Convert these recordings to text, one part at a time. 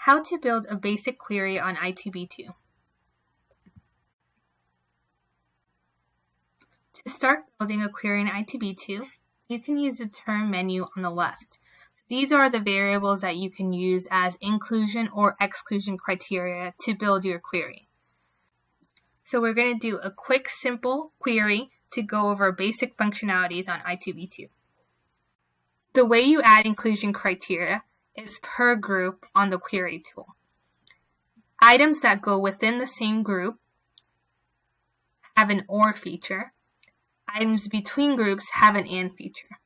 How to build a basic query on i2b2. To start building a query in i2b2, you can use the term menu on the left. So these are the variables that you can use as inclusion or exclusion criteria to build your query. So we're going to do a quick, simple query to go over basic functionalities on i2b2. The way you add inclusion criteria is per group on the query tool. Items that go within the same group have an OR feature. Items between groups have an AND feature.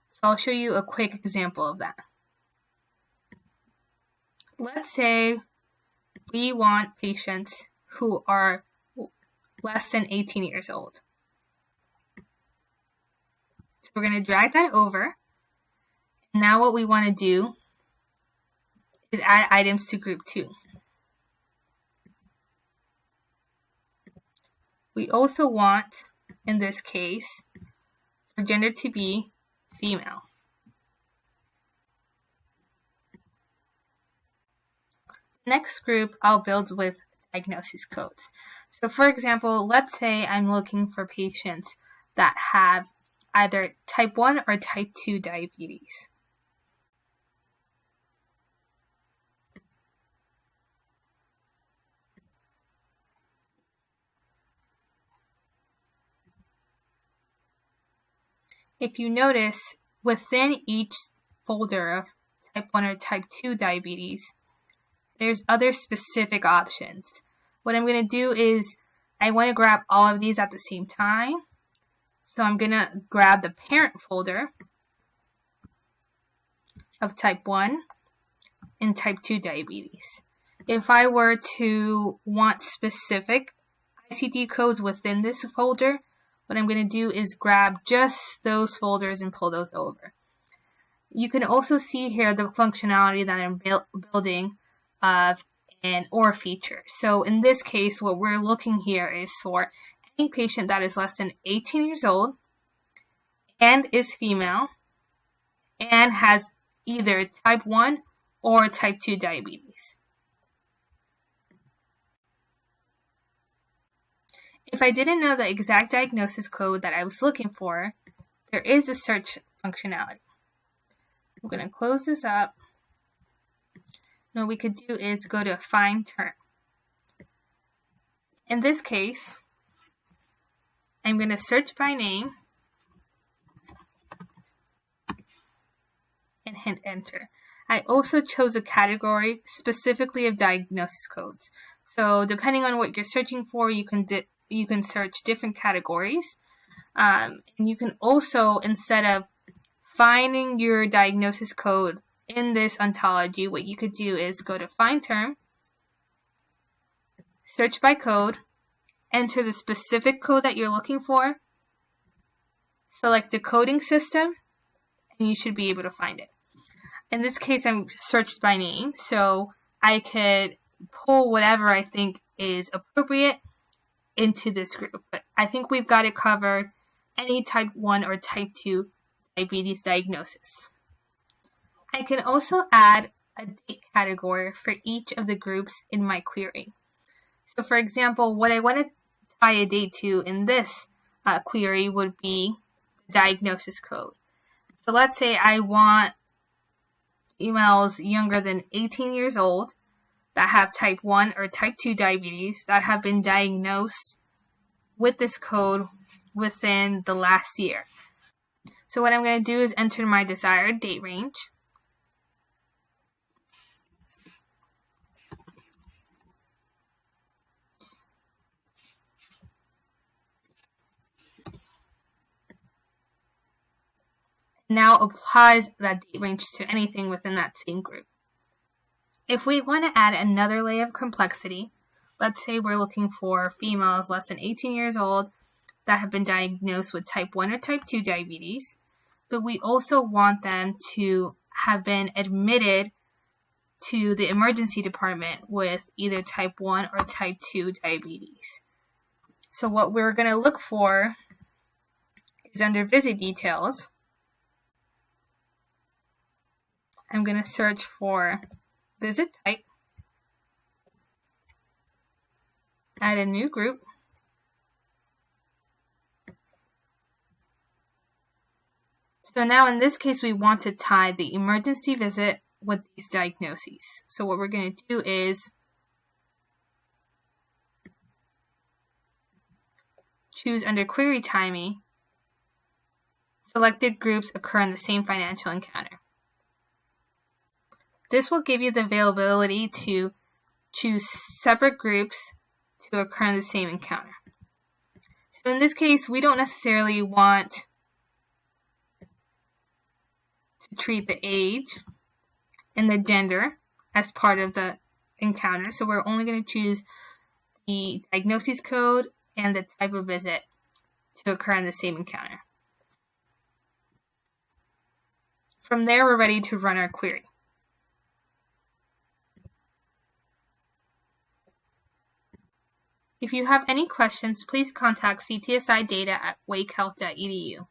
So I'll show you a quick example of that. Let's say we want patients who are less than 18 years old. So we're going to drag that over. Now what we want to do is add items to group 2. We also want, in this case, for gender to be female. Next group I'll build with diagnosis codes. So for example, let's say I'm looking for patients that have either type 1 or type 2 diabetes. If you notice, within each folder of type 1 or type 2 diabetes, there's other specific options. What I'm going to do is I want to grab all of these at the same time. So I'm going to grab the parent folder of type 1 and type 2 diabetes. If I were to want specific ICD codes within this folder, what I'm going to do is grab just those folders and pull those over. You can also see here the functionality that I'm building of an OR feature. So in this case, what we're looking here is for any patient that is less than 18 years old and is female and has either type 1 or type 2 diabetes. If I didn't know the exact diagnosis code that I was looking for, there is a search functionality. I'm going to close this up. What we could do is go to Find Term. In this case, I'm going to search by name and hit Enter. I also chose a category specifically of diagnosis codes. So depending on what you're searching for, you can search different categories. And you can also, instead of finding your diagnosis code in this ontology, what you could do is go to Find Term, search by code, enter the specific code that you're looking for, select the coding system, and you should be able to find it. In this case, I'm searched by name, so I could pull whatever I think is appropriate into this group. But I think we've got it covered, any type 1 or type 2 diabetes diagnosis. I can also add a date category for each of the groups in my query. So for example, what I want to tie a date to in this query would be the diagnosis code. So let's say I want females younger than 18 years old that have type 1 or type 2 diabetes that have been diagnosed with this code within the last year. So what I'm going to do is enter my desired date range. Now applies that date range to anything within that same group. If we want to add another layer of complexity, let's say we're looking for females less than 18 years old that have been diagnosed with type 1 or type 2 diabetes, but we also want them to have been admitted to the emergency department with either type 1 or type 2 diabetes. So what we're going to look for is under visit details. I'm going to search for visit type. add a new group. So now in this case, we want to tie the emergency visit with these diagnoses. So what we're going to do is choose under query timing, selected groups occur in the same financial encounter. This will give you the availability to choose separate groups to occur in the same encounter. So in this case, we don't necessarily want to treat the age and the gender as part of the encounter. So we're only going to choose the diagnosis code and the type of visit to occur in the same encounter. From there, we're ready to run our query. If you have any questions, please contact CTSI Data at wakehealth.edu.